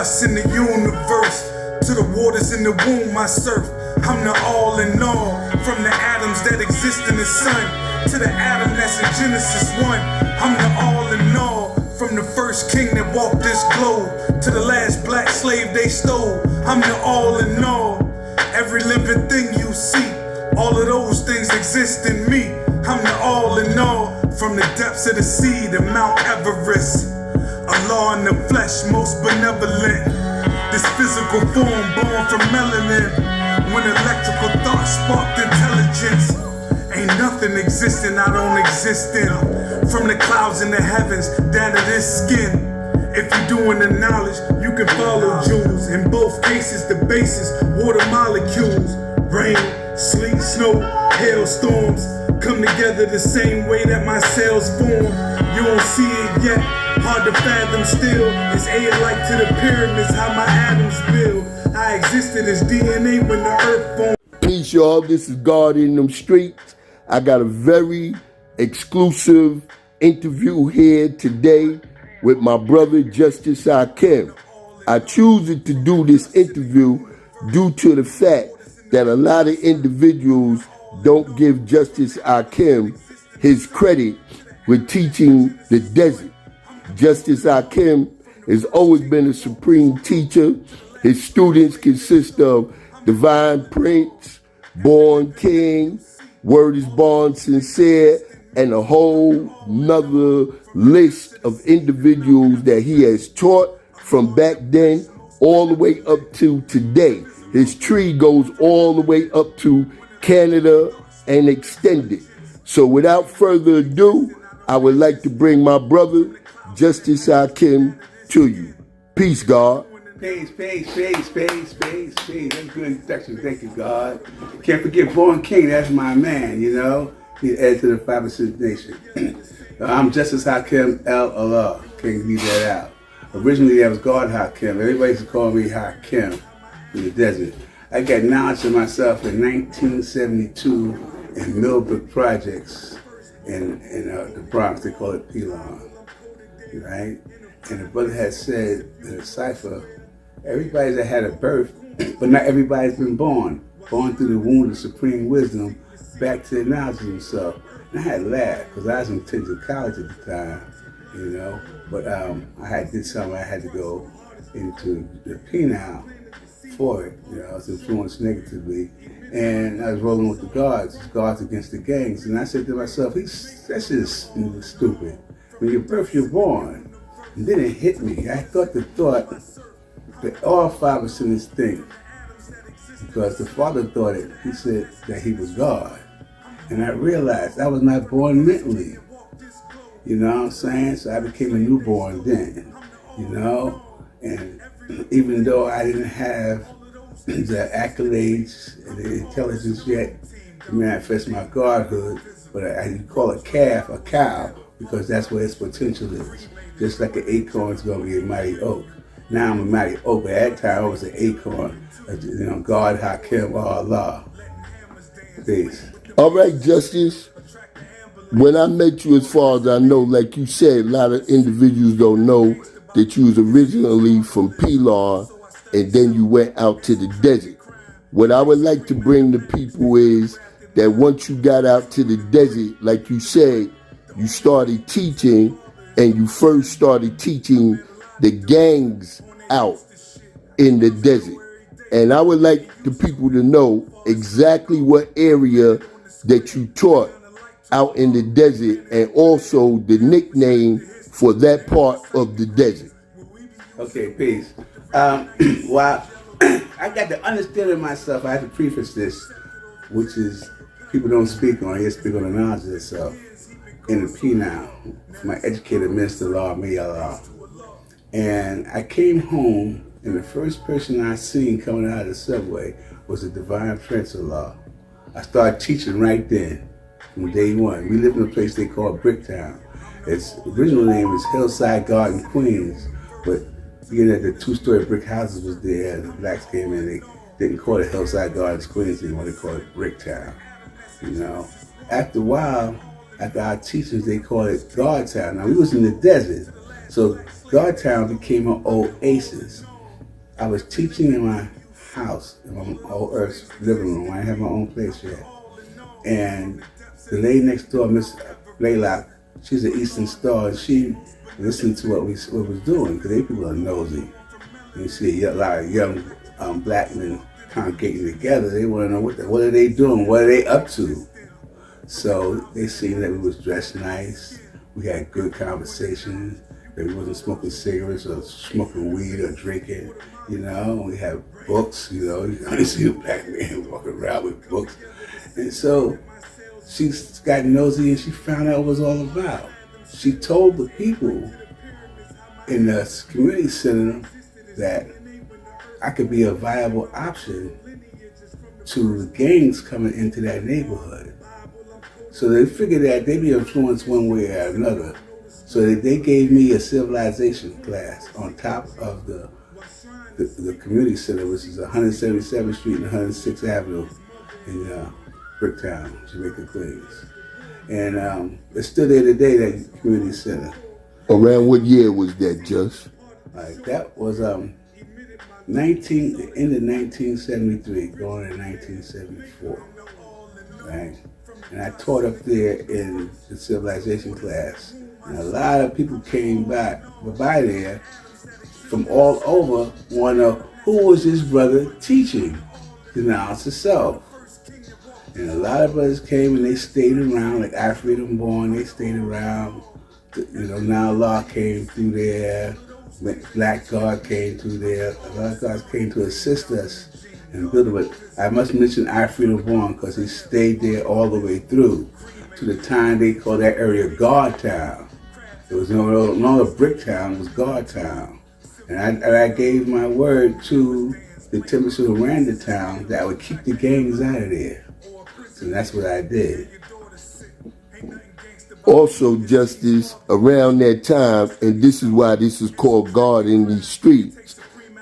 stardust in the universe. To the waters in the womb I surf. I'm the all in all. From the atoms that exist in the sun to the atom that's in Genesis 1. I'm the all in all. From the first king that walked this globe to the last black slave they stole. I'm the all in all. Every living thing you see, all of those things exist in me. I'm the all in all. From the depths of the sea to Mount Everest. Allah in the flesh, most benevolent. This physical form born from melanin. When electrical thought sparked intelligence. Ain't nothing existing I don't exist in. From the clouds in the heavens down to this skin. If you're doing the knowledge, you can follow jewels. In both cases, the basis, water molecules. Rain, sleet, snow, hailstorms come together the same way that my cells form. You won't see it yet, hard to fathom still. It's A-like to the pyramids, how my atoms build. I existed as DNA when the earth formed. Peace, y'all. This is God in them streets. I got a very exclusive interview here today with my brother Justice Hakim. I choose to do this interview due to the fact that a lot of individuals don't give Justice Hakim his credit with teaching the desert. Justice Hakim has always been a supreme teacher. His students consist of Divine Prince, Born King, Word is Born Sincere, and a whole nother list of individuals that he has taught from back then all the way up to today. His tree goes all the way up to Canada and extended. So without further ado, I would like to bring my brother, Justice Hakim, to you. Peace, God. Peace. That's a good introduction. Thank you, God. Can't forget Born King. That's my man, you know. He's heir to the 5 or 6 nation. I'm Justice Hakim El Allah. Can't leave that out. Originally, that was God Hakim. Everybody used to call me Hakim in the desert. I got knowledge of myself in 1972 in Millbrook Projects in the Bronx. They call it Pelon, right? And the brother had said in a cipher, everybody that had a birth, but not everybody's been born through the womb of supreme wisdom back to the knowledge of himself. And I had laughed because I was in college at the time, you know, but I did something. I had to go into the penal for it. You know, I was influenced negatively, and I was rolling with the guards against the gangs. And I said to myself, that's just stupid. When you're birth, you're born. And then it hit me. I thought that all fathers in this thing, because the father thought it. He said that he was God, and I realized I was not born mentally. You know what I'm saying? So I became a newborn then. You know, and even though I didn't have the accolades and the intelligence yet to manifest my godhood, but I call a calf a cow because that's where its potential is. Just like an acorn is going to be a mighty oak. Now I'm a mighty oak, but at that time I was an acorn. You know, God Hakim El Allah. Peace. All right, Justice. When I met you, as far as I know, like you said, a lot of individuals don't know that you was originally from Pelon and then you went out to the desert. What I would like to bring to people is that once you got out to the desert, like you said, you started teaching, and you first started teaching the gangs out in the desert. And I would like the people to know exactly what area that you taught out in the desert, and also the nickname for that part of the desert. Okay, peace. Well, I got to understand myself. I have to preface this, which is people don't speak on. They speak on the knowledge of themselves. In the penal, my educator, Mr. Law, me Allah. And I came home, and the first person I seen coming out of the subway was the Divine Prince of Law. I started teaching right then, from day one. We lived in a place they call Bricktown. Its original name is Hillside Garden, Queens, but being that the 2-story brick houses was there, and the blacks came in, they didn't call it Hillside Gardens, Queens anymore, they called it Bricktown, you know. After a while, after our teachers, they called it Godtown. Now, we was in the desert, so Godtown became an oasis. I was teaching in my house, in my old Earth's living room. I didn't have my own place yet. And the lady next door, Miss Blaylock, she's an Eastern Star, and she listened to what we was doing, because they people are nosy. You see a lot of young black men congregating together. They want to know what are they doing, what are they up to. So they seen that we was dressed nice, we had good conversations, that we wasn't smoking cigarettes or smoking weed or drinking, you know. We had books, you know. You only see a black man walking around with books. And so she got nosy and she found out what it was all about. She told the people in the community center that I could be a viable option to the gangs coming into that neighborhood. So they figured that they'd be influenced one way or another. So they gave me a civilization class on top of the community center, which is 177th Street and 106th Avenue in Bricktown, Jamaica, Queens. And it's still there today, that community center. Around what year was that, Just? That was the end of 1973, going into 1974, right? And I taught up there in the civilization class. And a lot of people came by there from all over, want to know who was this brother teaching the knowledge of self. And a lot of brothers came and they stayed around, like I Freedom Born, they stayed around. You know, Now Law came through there, Black God came through there. A lot of guys came to assist us and build it. But I must mention I Freedom Born because he stayed there all the way through to the time they called that area God Town. It was no longer Bricktown, it was God Town. And I gave my word to the Timbers of Randa Town that I would keep the gangs out of there. So that's what I did. Also, Justice, around that time, and this is why this is called God in these streets,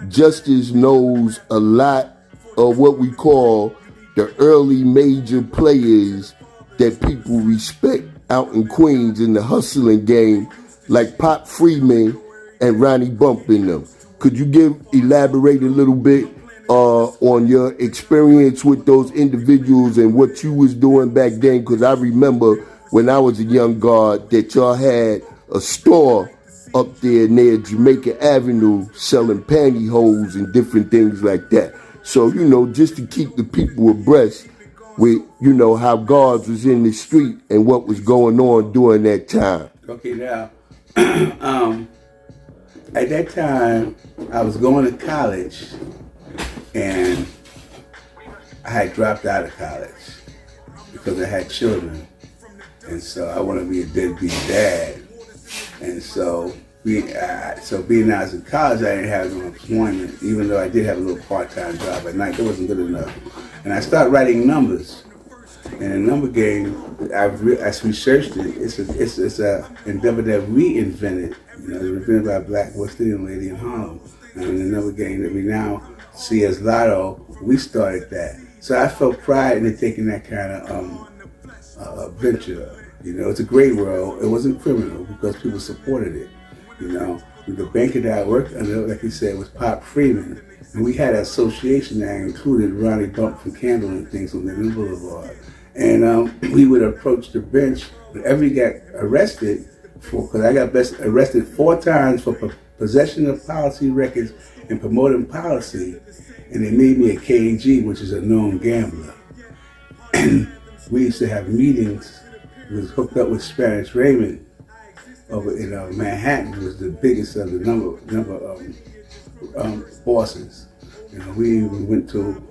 Justice knows a lot of what we call the early major players that people respect out in Queens in the hustling game, like Pop Freeman and Ronnie Bump in them. Could you elaborate a little bit on your experience with those individuals and what you was doing back then? Because I remember when I was a young guard that y'all had a store up there near Jamaica Avenue selling pantyhose and different things like that. So, you know, just to keep the people abreast with, you know, how guards was in the street and what was going on during that time. Okay, now, at that time, I was going to college and I had dropped out of college because I had children. And so I wanted to be a deadbeat dad. And so being I was in college, I didn't have no employment, even though I did have a little part-time job at night. That wasn't good enough. And I started writing numbers. And the number game, I researched it. It's a endeavor that we invented. You know, it was invented by a black West Indian lady in Harlem. And the number game that we now see as Lotto, we started that. So I felt pride in taking that kind of venture. You know, it's a great world. It wasn't criminal because people supported it. You know, the banker that I worked under, like you said, was Pop Freeman. And we had an association that included Ronnie Bump from Candle and things on Linden Boulevard. And we would approach the bench whenever we got arrested, because I got arrested 4 times for possession of policy records and promoting policy. And they made me a KG, which is a known gambler. And we used to have meetings. We was hooked up with Spanish Raymond over in Manhattan. It was the biggest of the number of bosses. You know, we even went to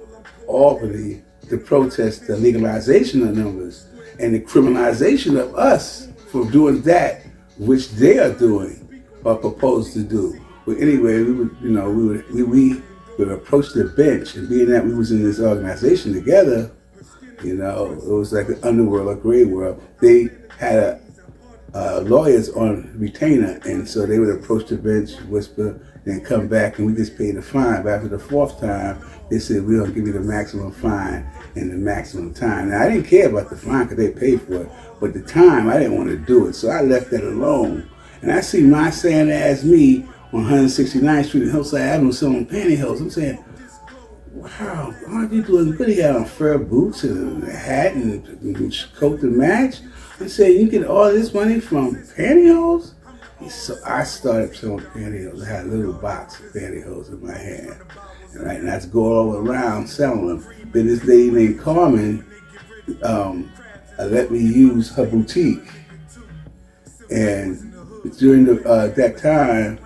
Albany to protest the legalization of numbers and the criminalization of us for doing that, which they are doing or proposed to do. But anyway, we would approach the bench, and being that we was in this organization together, you know, it was like an underworld, a gray world. They had lawyers on retainer, and so they would approach the bench, whisper, then come back, and we just paid the fine. But after the 4th time, they said, we're going to give you the maximum fine and the maximum time. Now, I didn't care about the fine because they paid for it, but the time, I didn't want to do it, so I left that alone. And I see my saying as me on 169th Street and Hillside Avenue selling pantyhose. I'm saying, wow, aren't you doing good? He had on fur boots and a hat and coat to match. I said, you get all this money from pantyhose? So I started selling pantyhose. I had a little box of pantyhose in my hand. And I'd go all around selling them. Then this lady named Carmen let me use her boutique. And during that time,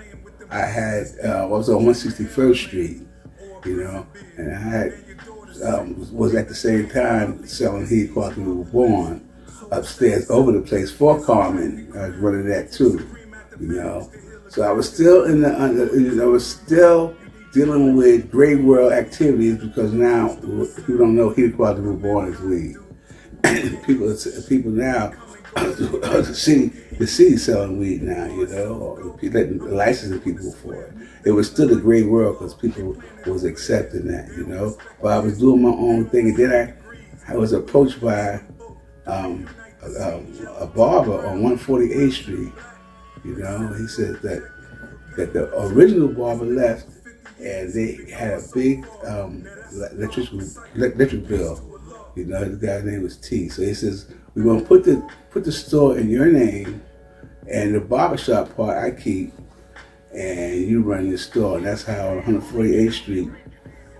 I was on 161st Street, and I had, was at the same time selling He Quality We Were Born upstairs over the place for Carmen. I was running that too, So I was still I was still dealing with great world activities, because now people don't know He Quality We Were Born is weed. people now, the city selling weed now, or licensing people for it. It was still a great world because people was accepting that, But I was doing my own thing, and then I was approached by a barber on 148th Street. He said that the original barber left, and they had a big electric bill. The guy's name was T. So he says, we're gonna put the store in your name, and the barbershop part I keep, and you run the store. And that's how on 148th Street,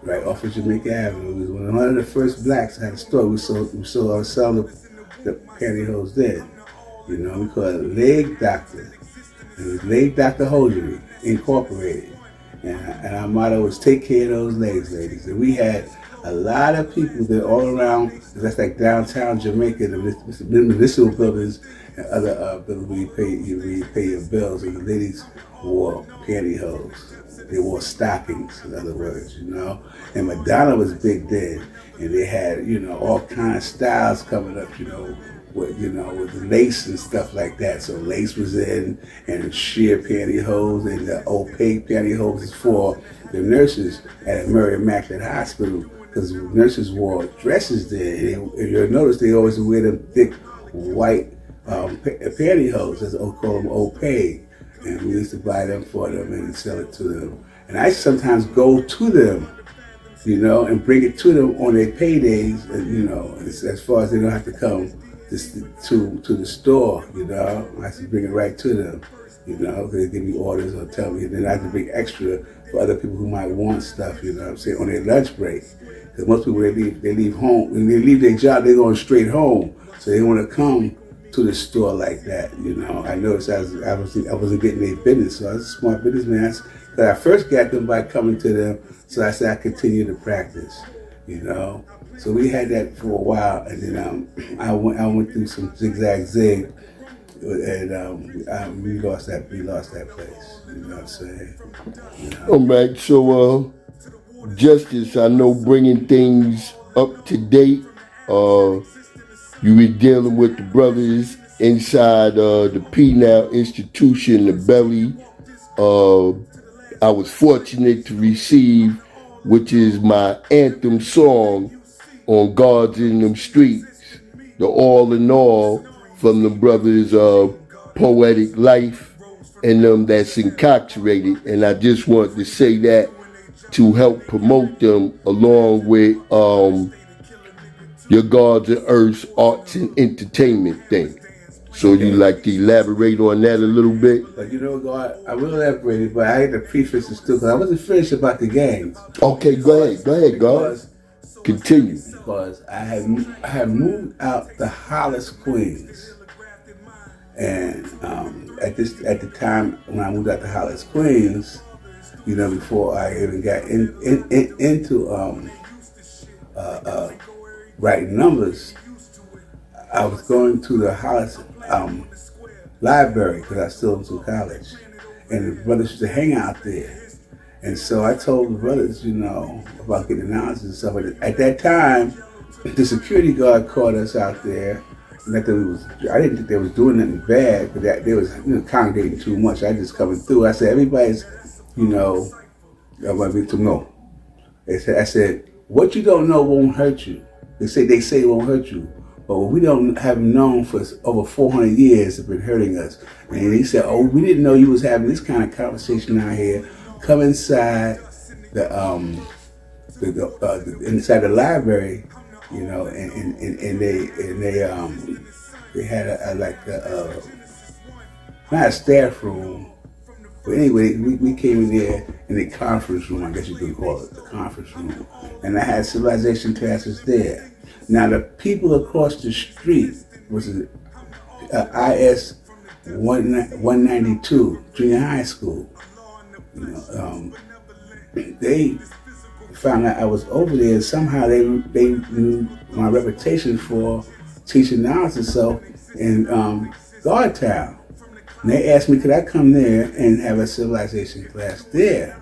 right off of Jamaica Avenue, we was one of the first blacks that had a store. We sold the pantyhose then. We call it Leg Doctor. It was Leg Doctor Hosiery Incorporated. And our motto was take care of those legs, ladies. And we had a lot of people that all around, that's like downtown Jamaica, the municipal buildings and other buildings where you pay your bills, and the ladies wore pantyhose. They wore stockings, in other words, And Madonna was big then, and they had, all kinds of styles coming up, with the lace and stuff like that. So lace was in, and sheer pantyhose, and the opaque pantyhose is for the nurses at Murray Immaculate Hospital, because nurses wore dresses there. And you'll notice they always wear them thick white pantyhose, as we call them opaque. And we used to buy them for them and sell it to them. And I sometimes go to them, and bring it to them on their paydays, and, as far as they don't have to come to the store, I have to bring it right to them, they give me orders or tell me, and then I have to bring extra for other people who might want stuff, on their lunch break. Because most people, they leave home, when they leave their job, they're going straight home, so they want to come to the store like that, I noticed I wasn't getting their business, so I was a smart businessman. Because I first got them by coming to them, so I said I continue to practice, So we had that for a while, and then I went through some zig, and we lost that place. You know what I'm saying? All right, so Justice, I know bringing things up to date. You were dealing with the brothers inside the P-Now institution, the Belly. I was fortunate to receive, which is my anthem song on Guards in Them Streets, the All in All from the brothers Poetic Life and them that's incarcerated. And I just want to say that to help promote them along with your Gods of Earth's arts and entertainment thing. So you like to elaborate on that a little bit? But God, I will elaborate, but I had to preface this too, because I wasn't finished about the gangs. Okay, go ahead, God. Continue. Because I had moved out to Hollis Queens, and at the time when I moved out to Hollis Queens, before I even got into writing numbers, I was going to the Hollis library because I still was in college, and the brothers used to hang out there. And so I told the brothers, about getting announcements and stuff. At that time, the security guard caught us out there. I didn't think they was doing nothing bad, but they was congregating too much. I just coming through. I said, everybody's, I want me to know. I said, what you don't know won't hurt you. They say it won't hurt you. but what we don't have known for over 400 years have been hurting us. And he said, oh, we didn't know you was having this kind of conversation out here. Come inside inside the library, you know, and they had not a staff room, but anyway, we came in there in the conference room, I guess you could call it, the conference room, and I had civilization classes there. Now the people across the street was IS 192 junior high school. You know, they found out I was over there, and somehow they knew my reputation for teaching knowledge and so in Guardtown. And they asked me, could I come there and have a civilization class there?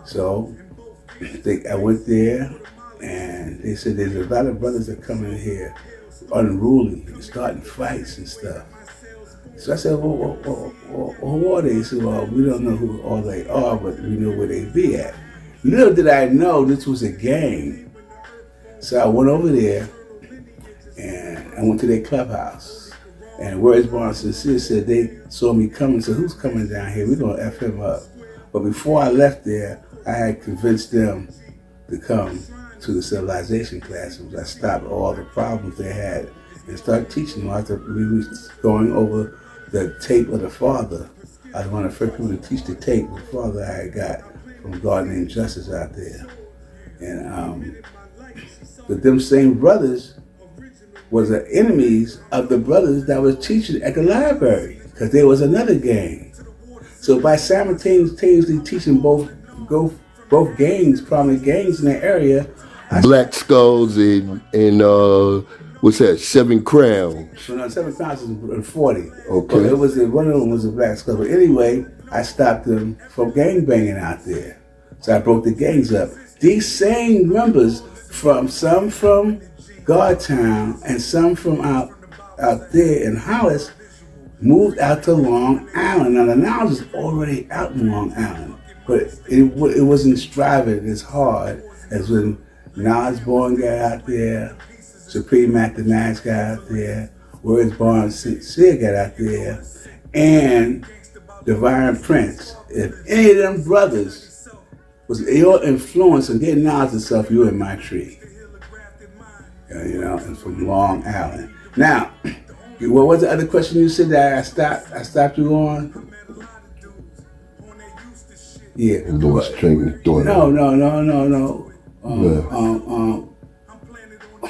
So I went there, and they said there's a lot of brothers that come in here unruly, starting fights and stuff. So I said, well, who are they? He said, well, we don't know who all they are, but we know where they be at. Little did I know this was a gang. So I went over there, and I went to their clubhouse. And Words Barn Sincere said they saw me coming, said, who's coming down here? We're going to F him up. But before I left there, I had convinced them to come to the civilization classes. I stopped all the problems they had and started teaching them. After we was going over the tape of the father, I was one of the first people to teach the tape of the father I had got from a guy named Justice out there. And but them same brothers was the enemies of the brothers that was teaching at the library, because there was another gang. So by simultaneously teaching both gangs, prominent gangs in the area, Black Skulls and what's that? 7 Crowns. So no, 7 Crowns is 40. Okay. But it was one of them was a Black Skull. But anyway, I stopped them from gang banging out there. So I broke the gangs up. These same members some from Guardtown and some from out there in Hollis moved out to Long Island. Now the knowledge is already out in Long Island, but it wasn't striving as hard as when Knowledge Born got out there, Supreme Mathematics got out there, Words Barn Sincere got out there, and Divine Prince. If any of them brothers was your influence on getting knowledge and stuff, you in my tree. You know, and from Long Island. Now, what was the other question you said that I stopped you on? Yeah. No.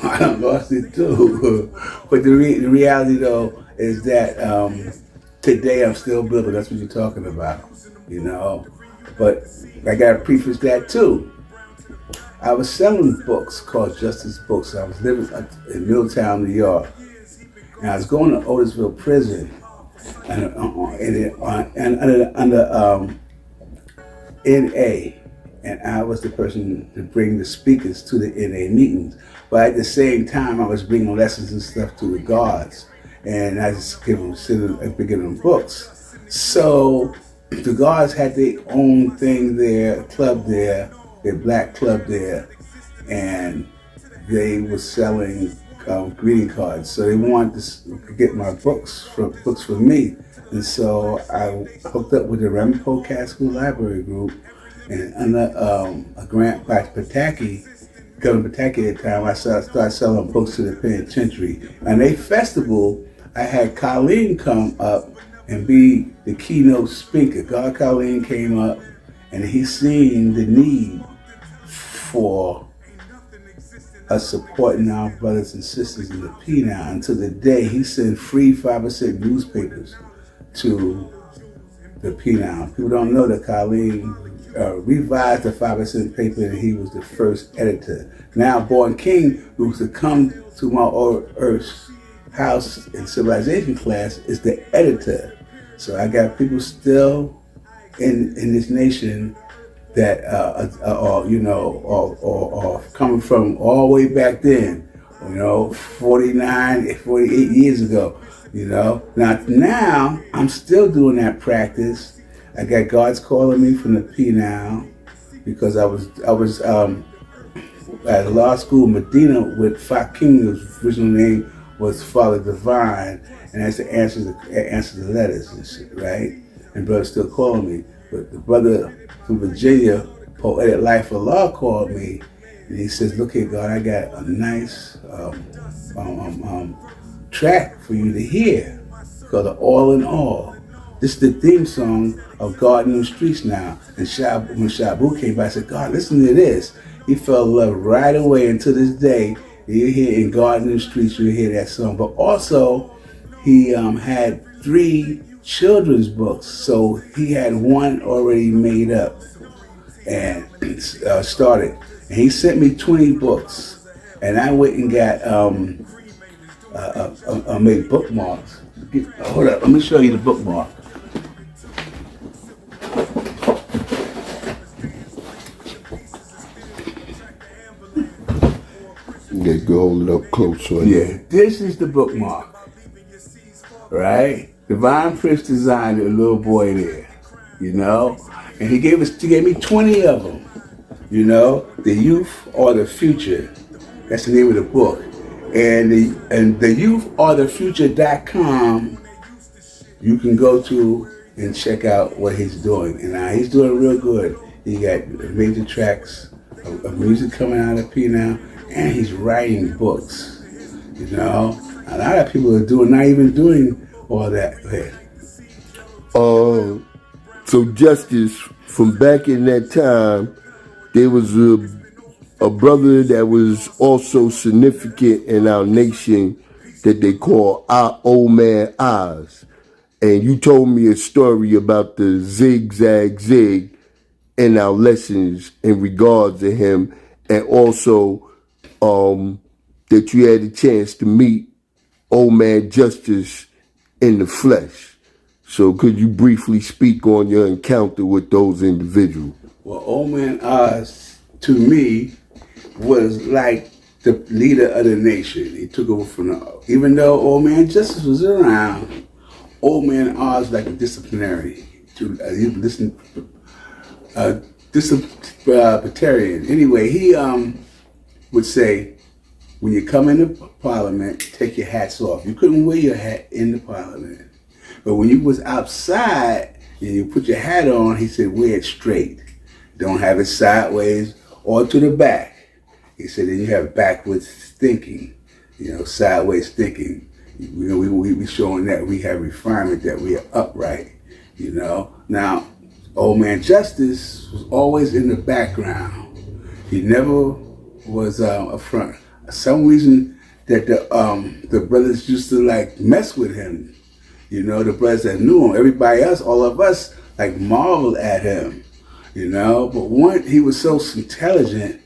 I done lost it too. But the reality though is that today I'm still building. That's what you're talking about, you know. But I gotta preface that too. I was selling books called Justice Books. I was living in Milltown, New York, and I was going to Otisville Prison, and under NA, and I was the person to bring the speakers to the NA meetings. But at the same time, I was bringing lessons and stuff to the guards, and I just bringing them books. So the guards had their own thing there, a club there. Their black club there, and they were selling greeting cards. So they wanted to get my books for me, and so I hooked up with the Ramapo Cat School Library Group, and under a grant by Pataki, Governor Pataki at the time, I started selling books to the penitentiary. And a festival, I had Colleen come up and be the keynote speaker. God Colleen came up, and he seen the need for us supporting our brothers and sisters in the P-Now. Until the day he sent free 5% newspapers to the P-Now. People don't know that Colleen revised the 5% paper, and he was the first editor. Now Born King, who was to come to my Earth's house in civilization class, is the editor. So I got people still in this nation that are coming from all the way back then, 48 years ago, Now I'm still doing that practice. I got guards calling me from the P now because I was at law school, Medina, with Fakim, whose original name was Father Divine, and that's to answer the letters and shit, right? And brother still calling me. But the brother from Virginia, Poetic Life of Law, called me, and he says, "Look here, God, I got a nice track for you to hear called All in All. This is the theme song of God in the Streets now." And when Shabu came by, I said, "God, listen to this." He fell in love right away, and to this day, you hear in God in the Streets, you hear that song. But also, he had 3 children's books, so he had one already made up and started. And he sent me 20 books, and I went and got made bookmarks. Hold up, let me show you the bookmark. Yeah, go hold it up close. Yeah, this is the bookmark, right? Divine Prince designed a little boy there, you know, and he gave me 20 of them, you know. The Youth or the Future, that's the name of the book, and the youthorthefuture.com, you can go to and check out what he's doing, and he's doing real good. He got major tracks of music coming out of P now, and he's writing books, you know. A lot of people are not even doing all that. Go ahead. So Justice, from back in that time, there was a brother that was also significant in our nation that they call our old man Oz. And you told me a story about the zigzag zig in our lessons in regards to him, and also that you had a chance to meet old man Justice in the flesh. So could you briefly speak on your encounter with those individuals? Well, old man Oz, to me, was like the leader of the nation. He took over from even though old man Justice was around, old man Oz like a disciplinary. Disciplinarian. Anyway, he would say, when you come into Parliament, take your hats off. You couldn't wear your hat in the Parliament. But when you was outside and you put your hat on, he said, wear it straight. Don't have it sideways or to the back. He said, then you have backwards thinking, you know, sideways thinking. You know, we showing that we have refinement, that we are upright, you know. Now, old man Justice was always in the background. He never was up front. For some reason that the brothers used to like mess with him. You know, the brothers that knew him, everybody else, all of us, like marveled at him, you know. But he was so intelligent,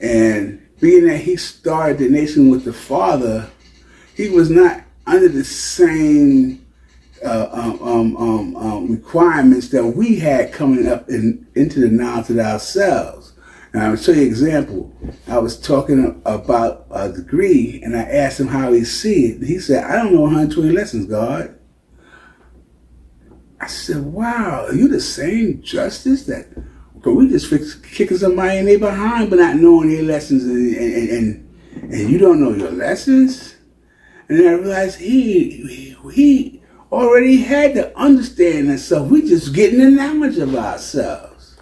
and being that he started the nation with the father, he was not under the same requirements that we had coming up into the knowledge of ourselves. And I'll show you an example. I was talking about a degree, and I asked him how he see it. He said, I don't know 120 lessons, God. I said, wow, are you the same Justice that, because we just kicking somebody in their behind but not knowing their lessons, and you don't know your lessons? And then I realized he already had to understand himself. We just getting the knowledge of ourselves,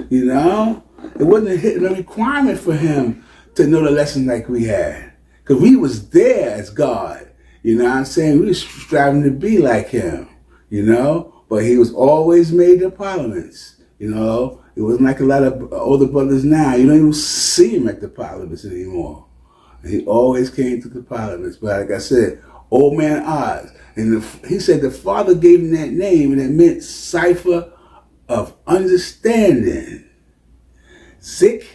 you know? It wasn't a requirement for him to know the lessons like we had, because we was there as God, you know what I'm saying? We was striving to be like him, you know? But he was always made to parliaments, you know? It wasn't like a lot of older brothers now. You don't even see him at the parliaments anymore. And he always came to the parliaments. But like I said, old man Oz. And he said the father gave him that name, and it meant cipher of understanding. Zik,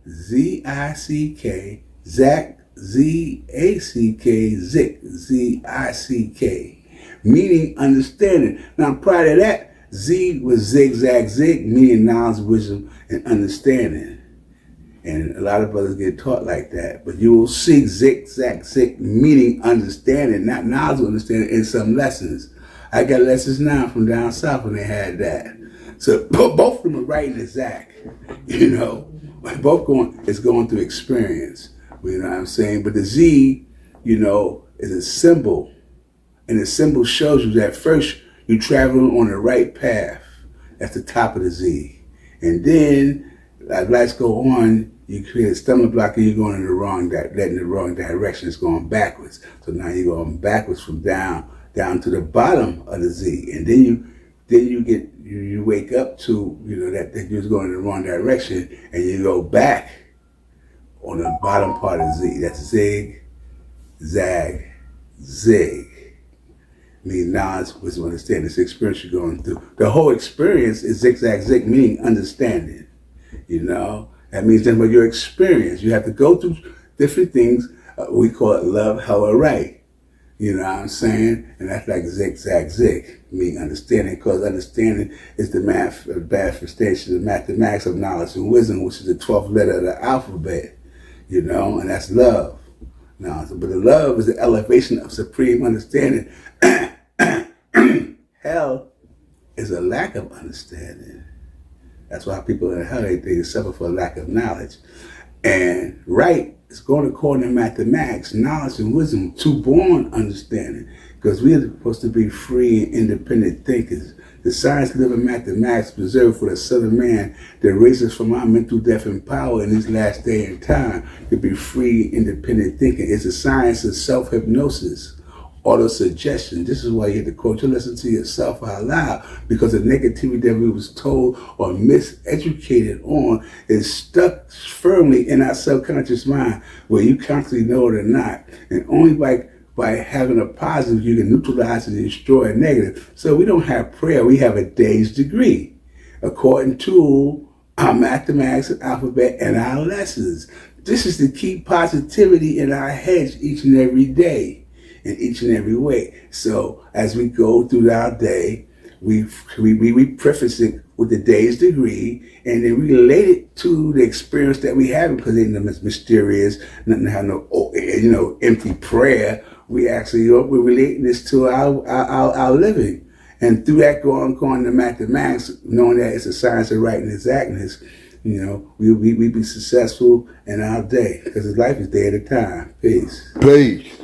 Z-I-C-K, Zach, Z-A-C-K, Zik, Z-I-C-K. Meaning understanding. Now prior to that, Z was zigzag zig, meaning knowledge, wisdom, and understanding. And a lot of brothers get taught like that. But you will see zigzag zig, meaning understanding, not knowledge, understanding, in some lessons. I got lessons now from down south when they had that. So both of them are right in the Zach, you know. It's going through experience. You know what I'm saying? But the Z, is a symbol. And the symbol shows you that first you're traveling on the right path. That's the top of the Z. And then, as lights go on, you create a stumbling block and you're going in the wrong direction. It's going backwards. So now you're going backwards from down to the bottom of the Z. And then you wake up to, that you're going in the wrong direction, and you go back on the bottom part of the Z. That's zig, zag, zig. Meaning knowledge, wisdom, understanding. This experience you're going through. The whole experience is zigzag, zig, meaning understanding. That means that with your experience, you have to go through different things. We call it love, hell, or right. You know what I'm saying? And that's like zigzag, zig, meaning understanding, because understanding is the manifestation, the mathematics of knowledge and wisdom, which is the 12th letter of the alphabet, and that's love. Now, but the love is the elevation of supreme understanding. Hell is a lack of understanding. That's why people in hell, they suffer for a lack of knowledge. And right is going according to mathematics, knowledge and wisdom, to born understanding. Because we are supposed to be free and independent thinkers. The science, living mathematics preserved for the Son of Man that raises from our mental death and power in this last day and time to be free, independent thinking. It's a science of self-hypnosis. Auto-suggestion. This is why you have to quote to listen to yourself out loud, because the negativity that we was told or miseducated on is stuck firmly in our subconscious mind, where you constantly know it or not. And only by having a positive, you can neutralize and destroy a negative. So we don't have prayer, we have a day's degree, according to our mathematics and alphabet and our lessons. This is to keep positivity in our heads each and every day. In each and every way. So as we go through our day, we preface it with the day's degree, and then we relate it to the experience that we have, because it ain't mysterious, nothing have no empty prayer. We're relating this to our living. And through that going to mathematics, knowing that it's a science of right and exactness, we be successful in our day, because life is day at a time. Peace. Peace.